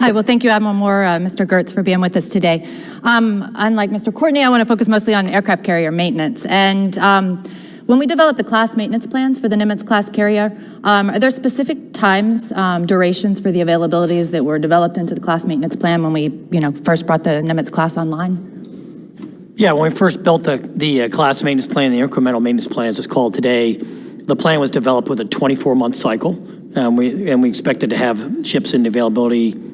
Hi, well, thank you, Admiral Moore, Mr. Gertz, for being with us today. Unlike Mr. Courtney, I want to focus mostly on aircraft carrier maintenance. And when we develop the class maintenance plans for the Nimitz-class carrier, are there specific times, durations for the availabilities that were developed into the class maintenance plan when we, first brought the Nimitz-class online? Yeah, when we first built the class maintenance plan, the incremental maintenance plan, as it's called today, the plan was developed with a 24-month cycle, and we expected to have ships in availability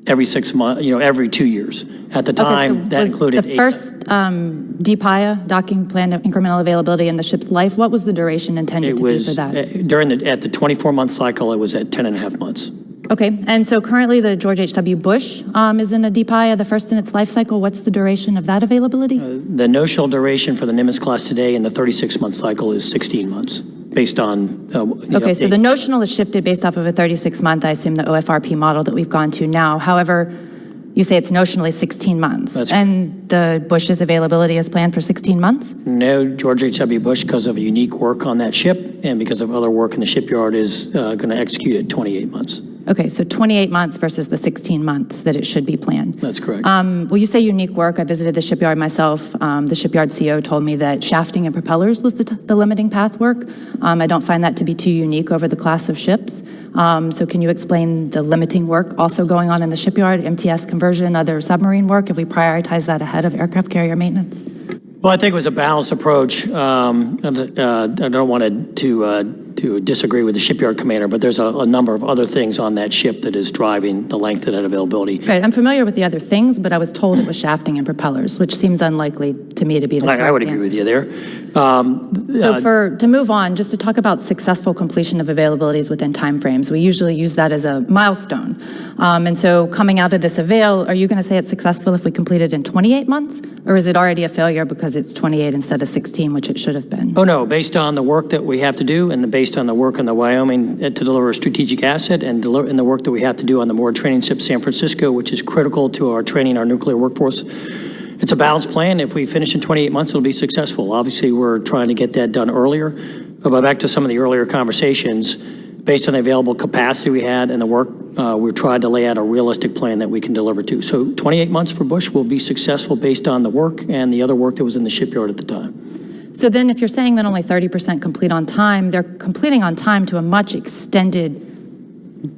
every 6 months, every 2 years. At the time, that included the first DPIA, docking plan of incremental availability in the ship's life. What was the duration intended to be for that? At the 24-month cycle, it was at 10 and a half months. Okay, and so currently the George H.W. Bush is in a DPIA, the first in its life cycle. What's the duration of that availability? The notional duration for the Nimitz class today in the 36-month cycle is 16 months, based on okay, so the notional is shifted based off of a 36-month, I assume, the OFRP model that we've gone to now. However, you say it's notionally 16 months. That's and the Bush's availability is planned for 16 months? No, George H.W. Bush, because of unique work on that ship and because of other work in the shipyard, is going to execute at 28 months. Okay, so 28 months versus the 16 months that it should be planned. That's correct. Well, you say unique work. I visited the shipyard myself. The shipyard CEO told me that shafting and propellers was the limiting path work. I don't find that to be too unique over the class of ships. So can you explain the limiting work also going on in the shipyard, MTS conversion, other submarine work, if we prioritize that ahead of aircraft carrier maintenance? Well, I think it was a balanced approach. I don't want to disagree with the shipyard commander, but there's a number of other things on that ship that is driving the length of that availability. Right, I'm familiar with the other things, but I was told it was shafting and propellers, which seems unlikely to me to be the correct I would answer. agree with you there. So to move on, just to talk about successful completion of availabilities within timeframes, we usually use that as a milestone. And so coming out of this avail, are you going to say it's successful if we complete it in 28 months? Or is it already a failure because it's 28 instead of 16, which it should have been? Oh, no, based on the work that we have to do and based on the work in the Wyoming to deliver a strategic asset and the work that we have to do on the moored training ship San Francisco, which is critical to our training our nuclear workforce. It's a balanced plan. If we finish in 28 months, it'll be successful. Obviously, we're trying to get that done earlier. But back to some of the earlier conversations, based on the available capacity we had and the work, we tried to lay out a realistic plan that we can deliver to. So 28 months for Bush will be successful based on the work and the other work that was in the shipyard at the time. So then if you're saying that only 30% complete on time, they're completing on time to a much extended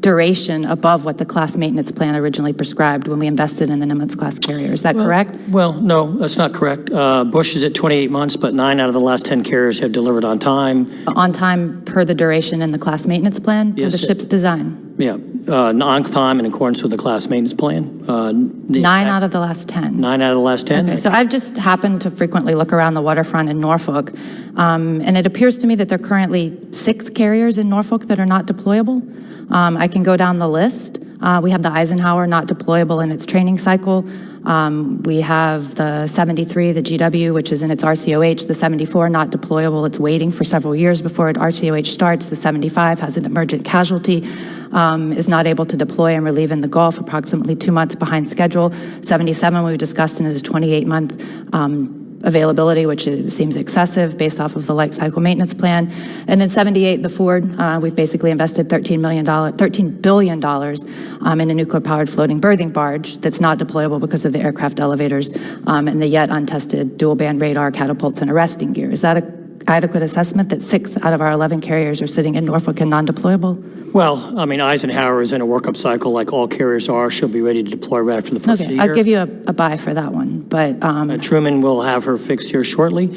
duration above what the class maintenance plan originally prescribed when we invested in the Nimitz class carrier. Is that correct? Well, no, that's not correct. Bush is at 28 months, but 9 out of the last 10 carriers have delivered on time. On time per the duration in the class maintenance plan Yes, for the ship's design? Yeah, on time in accordance with the class maintenance plan. 9 out of the last 10? 9 out of the last 10. Okay, so I've just happened to frequently look around the waterfront in Norfolk, and it appears to me that there are currently 6 carriers in Norfolk that are not deployable. I can go down the list. We have the Eisenhower not deployable in its training cycle. We have the 73, the GW, which is in its RCOH, the 74 not deployable. It's waiting for several years before its RCOH starts. The 75 has an emergent casualty, is not able to deploy and relieve in the Gulf, approximately 2 months behind schedule. 77 we've discussed in its 28-month availability, which seems excessive based off of the life cycle maintenance plan. And then 78, the Ford, we've basically invested $13 billion in a nuclear-powered floating berthing barge that's not deployable because of the aircraft elevators and the yet untested dual-band radar, catapults, and arresting gear. Is that an adequate assessment that 6 out of our 11 carriers are sitting in Norfolk and non-deployable? Well, I mean, Eisenhower is in a workup cycle like all carriers are. She'll be ready to deploy right after the first year. I'll give you a buy for that one. But Truman will have her fixed here shortly.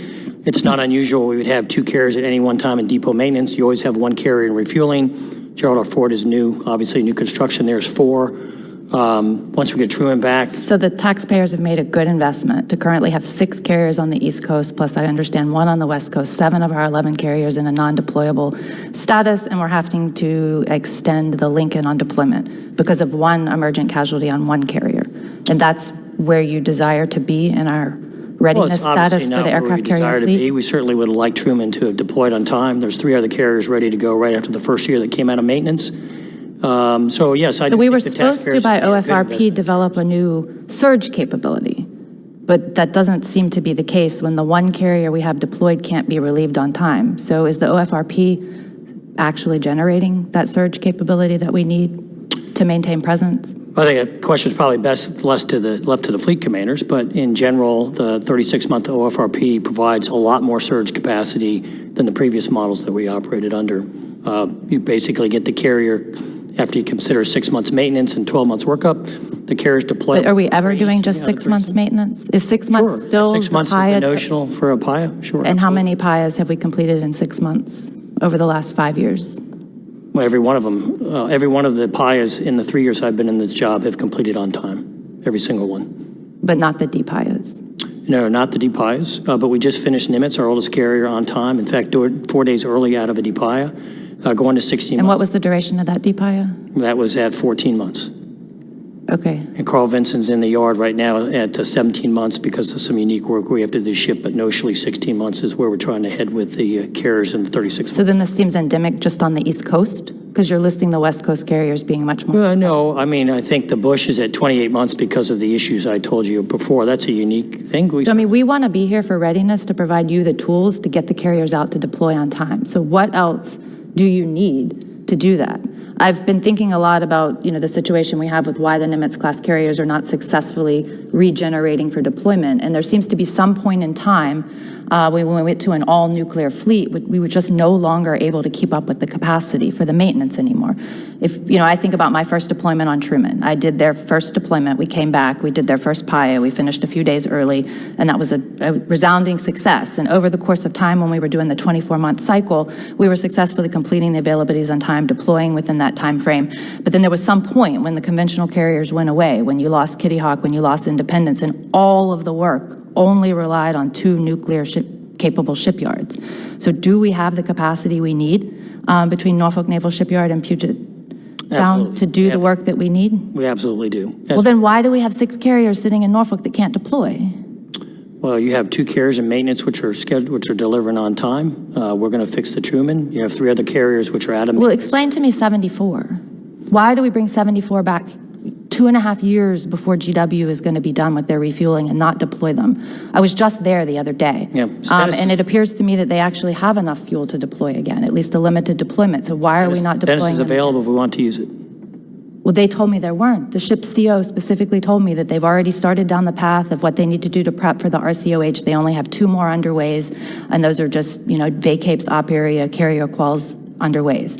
It's not unusual. We would have 2 carriers at any one time in depot maintenance. You always have 1 carrier in refueling. Gerald R. Ford is new. Obviously, new construction. There's 4. Once we get Truman back. So the taxpayers have made a good investment to currently have 6 carriers on the East Coast, plus I understand 1 on the West Coast, 7 of our 11 carriers in a non-deployable status, and we're having to extend the Lincoln on deployment because of 1 emergent casualty on 1 carrier. And that's where you desire to be in our readiness status for the aircraft carrier fleet? We certainly would have liked Truman to have deployed on time. There's 3 other carriers ready to go right after the first year that came out of maintenance. So yes, I So we were supposed to, by OFRP, develop a new surge capability, but that doesn't seem to be the case when the 1 carrier we have deployed can't be relieved on time. So is the OFRP actually generating that surge capability that we need to maintain presence? I think that question is probably best left to the fleet commanders, but in general, the 36-month OFRP provides a lot more surge capacity than the previous models that we operated under. You basically get the carrier, after you consider 6 months maintenance and 12 months workup, the carrier's deployed. But are we ever doing just 6 months maintenance? Is 6 months Sure. still 6 months is the notional for a PIA, sure. And how absolutely. many PIAs have we completed in 6 months over the last 5 years? Well, every one of them, every one of the PIAs in the 3 years I've been in this job have completed on time, every single one. But not the DPIAs. No, not the DPIAs, but we just finished Nimitz, our oldest carrier, on time. In fact, 4 days early out of a DPIA, going to 16 And months. what was the duration of that DPIA? That was at 14 months. Okay. And Carl Vinson's in the yard right now at 17 months because of some unique work we have to do ship, but notionally 16 months is where we're trying to head with the carriers in the 36 So then this seems endemic just on the East Coast? Because you're listing the West Coast carriers being much more successful. No, I mean, I think the Bush is at 28 months because of the issues I told you before. That's a unique thing. So, I mean, we want to be here for Readiness to provide you the tools to get the carriers out to deploy on time. So what else do you need to do that? I've been thinking a lot about, the situation we have with why the Nimitz class carriers are not successfully regenerating for deployment. And there seems to be some point in time when we went to an all-nuclear fleet, we were just no longer able to keep up with the capacity for the maintenance anymore. If, I think about my first deployment on Truman. I did their first deployment. We came back. We did their first PIA. We finished a few days early, and that was a resounding success. And over the course of time, when we were doing the 24-month cycle, we were successfully completing the availabilities on time, deploying within that time frame. But then there was some point when the conventional carriers went away, when you lost Kitty Hawk, when you lost Independence, and all of the work only relied on 2 nuclear-capable shipyards. So do we have the capacity we need between Norfolk Naval Shipyard and Puget Sound to do the work that we need? We absolutely do. Well, then why do we have 6 carriers sitting in Norfolk that can't deploy? Well, you have 2 carriers in maintenance which are scheduled, which are delivering on time. We're going to fix the Truman. You have 3 other carriers which are out of Well, maintenance. explain to me 74. Why do we bring 74 back 2.5 years before GW is going to be done with their refueling and not deploy them? I was just there the other day. Yeah, And it appears to me that they actually have enough fuel to deploy again, at least a limited deployment. So why are we not deploying Dennis is them? available if we want to use it. Well, they told me there weren't. The ship's CO specifically told me that they've already started down the path of what they need to do to prep for the RCOH. They only have 2 more underways, and those are just, vacapes, op area, carrier quals underways.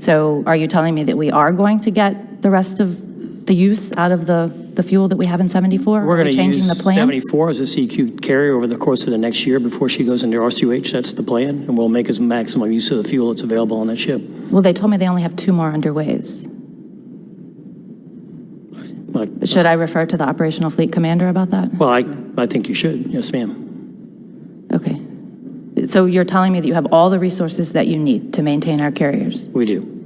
So are you telling me that we are going to get the rest of the use out of the fuel that we have in 74? We're Are we going to changing use the plan? 74 as a CQ carrier over the course of the next year before she goes into RCOH. That's the plan, and we'll make as maximum use of the fuel that's available on that ship. Well, they told me they only have 2 more underways. Should I refer to the operational fleet commander about that? Well, I think you should. Yes, ma'am. Okay. So you're telling me that you have all the resources that you need to maintain our carriers? We do.